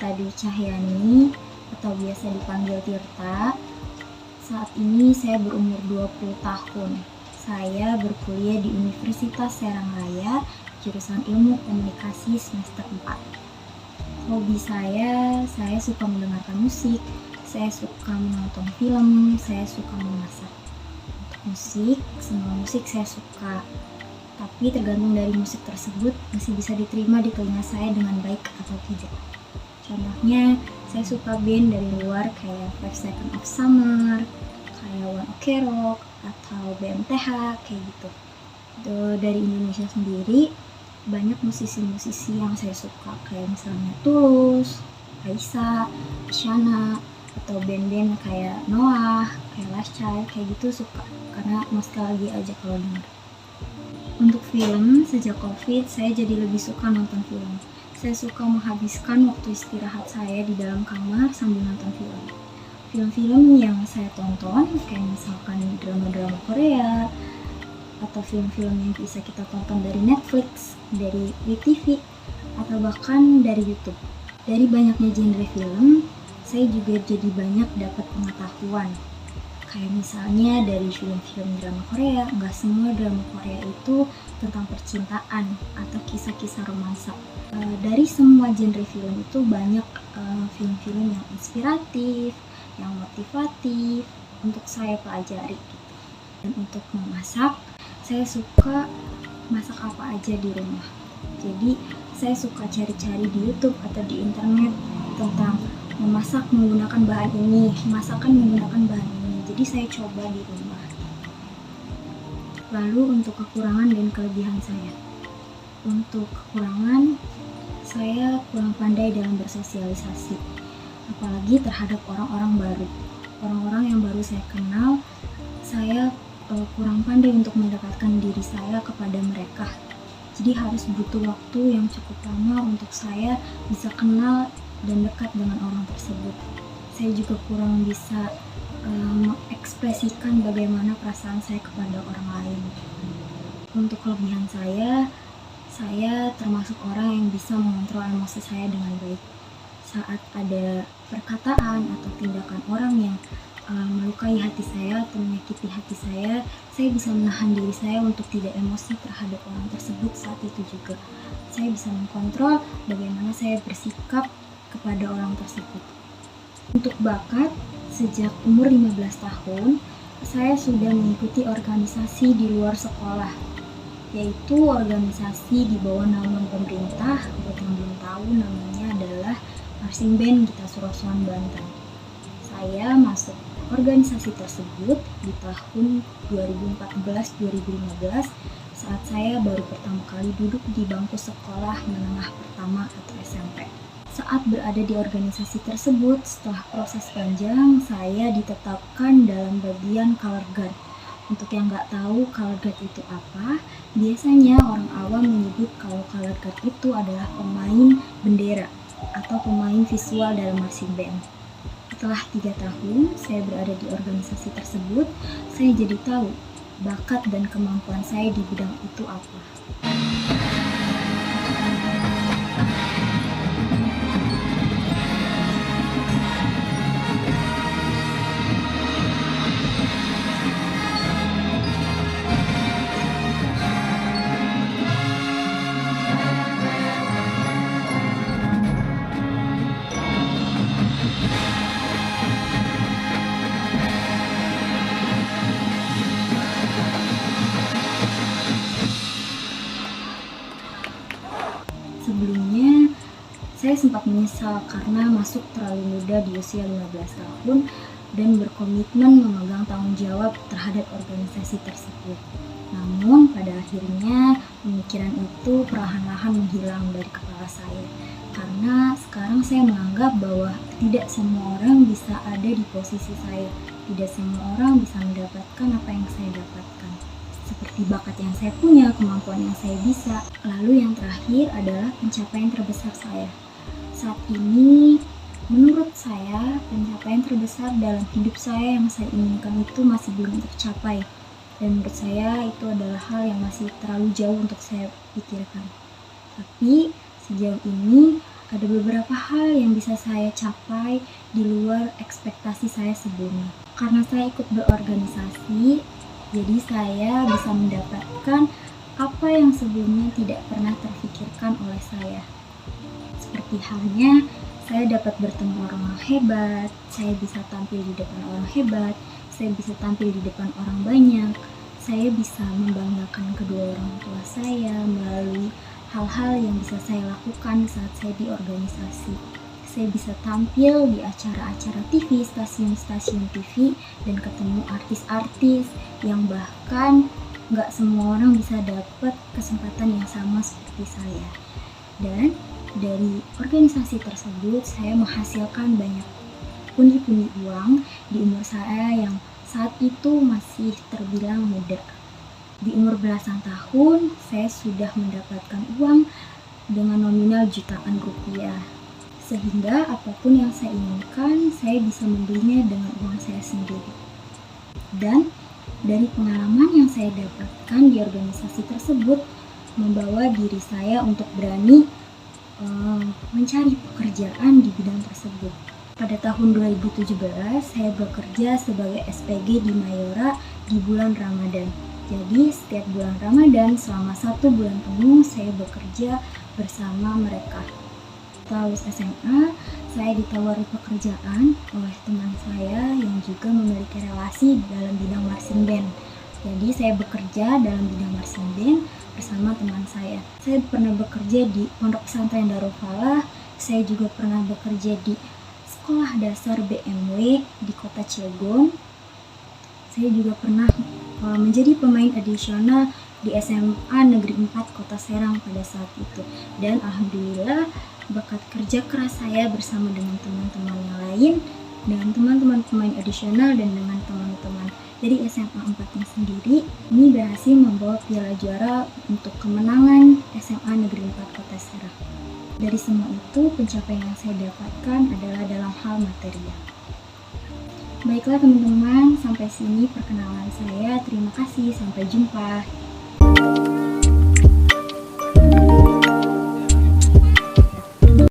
Tirta Dwi Cahyani atau biasa dipanggil Tirta. Saat ini saya berumur 20 tahun. Saya berkuliah di Universitas Serang Raya, jurusan Ilmu Komunikasi semester 4. Hobi saya suka mendengarkan musik, saya suka menonton film, saya suka memasak. Untuk musik, semua musik saya suka. Tapi tergantung dari musik tersebut masih bisa diterima di telinga saya dengan baik atau tidak. Contohnya, saya suka band dari luar kayak 5 Seconds of Summer, kayak One Ok Rock, atau BMTH, kayak gitu. Dari Indonesia sendiri, banyak musisi-musisi yang saya suka, kayak misalnya Tulus, Raisa, Isyana, atau band-band kayak Noah, kayak Last Child, kayak gitu suka, karena nostalgia aja kalau denger. Untuk film, sejak COVID, saya jadi lebih suka nonton film. Saya suka menghabiskan waktu istirahat saya di dalam kamar sambil nonton film. Film-film yang saya tonton, kayak misalkan drama-drama Korea, atau film-film yang bisa kita tonton dari Netflix, dari WeTV, atau bahkan dari YouTube. Dari banyaknya genre film, saya juga jadi banyak dapat pengetahuan. Kayak misalnya dari film-film drama Korea, nggak semua drama Korea itu tentang percintaan atau kisah-kisah romansa. Dari semua genre film itu banyak film-film yang inspiratif, yang motivatif untuk saya pelajari. Dan untuk memasak, saya suka masak apa aja di rumah. Jadi saya suka cari-cari di YouTube atau di internet tentang memasak menggunakan bahan ini, masakan menggunakan bahan ini. Jadi saya coba di rumah. Lalu untuk kekurangan dan kelebihan saya. Untuk kekurangan, saya kurang pandai dalam bersosialisasi, apalagi terhadap orang-orang baru. Orang-orang yang baru saya kenal, saya kurang pandai untuk mendekatkan diri saya kepada mereka. Jadi harus butuh waktu yang cukup lama untuk saya bisa kenal dan dekat dengan orang tersebut. Saya juga kurang bisa mengekspresikan bagaimana perasaan saya kepada orang lain. Untuk kelebihan saya termasuk orang yang bisa mengontrol emosi saya dengan baik. Saat ada perkataan atau tindakan orang yang melukai hati saya atau menyakiti hati saya bisa menahan diri saya untuk tidak emosi terhadap orang tersebut saat itu juga. Saya bisa mengkontrol bagaimana saya bersikap kepada orang tersebut. Untuk bakat, sejak umur 15 tahun, saya sudah mengikuti organisasi di luar sekolah, yaitu organisasi di bawah naungan pemerintah. Buat yang belum tahu, namanya adalah Marching Band Gita Surosoan Banten. Saya masuk organisasi tersebut di tahun 2014-2015 saat saya baru pertama kali duduk di bangku sekolah menengah pertama atau SMP. Saat berada di organisasi tersebut, setelah proses panjang, saya ditetapkan dalam bagian color guard. Untuk yang nggak tahu color guard itu apa, biasanya orang awam menyebut kalau color guard itu adalah pemain bendera atau pemain visual dalam marching band. Setelah 3 tahun saya berada di organisasi tersebut, saya jadi tahu bakat dan kemampuan saya di bidang itu apa. Sebelumnya, saya sempat menyesal karena masuk terlalu muda di usia 15 tahun dan berkomitmen memegang tanggung jawab terhadap organisasi tersebut. Namun, pada akhirnya pemikiran itu perlahan-lahan menghilang dari kepala saya. Karena sekarang saya menganggap bahwa tidak semua orang bisa ada di posisi saya. Tidak semua orang bisa mendapatkan apa yang saya dapatkan. Seperti bakat yang saya punya, kemampuan yang saya bisa. Lalu yang terakhir adalah pencapaian terbesar saya. Saat ini, menurut saya, pencapaian terbesar dalam hidup saya yang saya inginkan itu masih belum tercapai. Dan menurut saya itu adalah hal yang masih terlalu jauh untuk saya pikirkan. Tapi sejauh ini ada beberapa hal yang bisa saya capai di luar ekspektasi saya sebelumnya. Karena saya ikut berorganisasi, jadi saya bisa mendapatkan apa yang sebelumnya tidak pernah terfikirkan oleh saya. Seperti halnya, saya dapat bertemu orang hebat, saya bisa tampil di depan orang hebat, saya bisa tampil di depan orang banyak, saya bisa membanggakan kedua orang tua saya melalui hal-hal yang bisa saya lakukan saat saya di organisasi. Saya bisa tampil di acara-acara TV, stasiun-stasiun TV, dan ketemu artis-artis yang bahkan nggak semua orang bisa dapat kesempatan yang sama seperti saya. Dan dari organisasi tersebut, saya menghasilkan banyak pundi-pundi uang di umur saya yang saat itu masih terbilang muda. Di umur belasan tahun, saya sudah mendapatkan uang dengan nominal jutaan rupiah. Sehingga apapun yang saya inginkan, saya bisa membelinya dengan uang saya sendiri. Dan dari pengalaman yang saya dapatkan di organisasi tersebut, membawa diri saya untuk berani mencari pekerjaan di bidang tersebut. Pada tahun 2017, saya bekerja sebagai SPG di Mayora di bulan Ramadan. Jadi setiap bulan Ramadan selama 1 bulan penuh saya bekerja bersama mereka. Lulus SMA, saya ditawari pekerjaan oleh teman saya yang juga memiliki relasi dalam bidang marching band. Jadi saya bekerja dalam bidang marching band bersama teman saya. Saya pernah bekerja di Pondok Pesantren Darul Falah, saya juga pernah bekerja di Sekolah Dasar BMW di Kota Cilegon. Saya juga pernah menjadi pemain additional di SMA Negeri 4 Kota Serang pada saat itu. Dan alhamdulillah bakat kerja keras saya bersama dengan teman-teman yang lain, dengan teman-teman pemain additional dan dengan teman-teman dari SMA 4 yang sendiri, ini berhasil membawa piala juara untuk kemenangan SMA Negeri 4 Kota Serang. Dari semua itu, pencapaian yang saya dapatkan adalah dalam hal material. Baiklah teman-teman, sampai sini perkenalan saya. Terima kasih, sampai jumpa.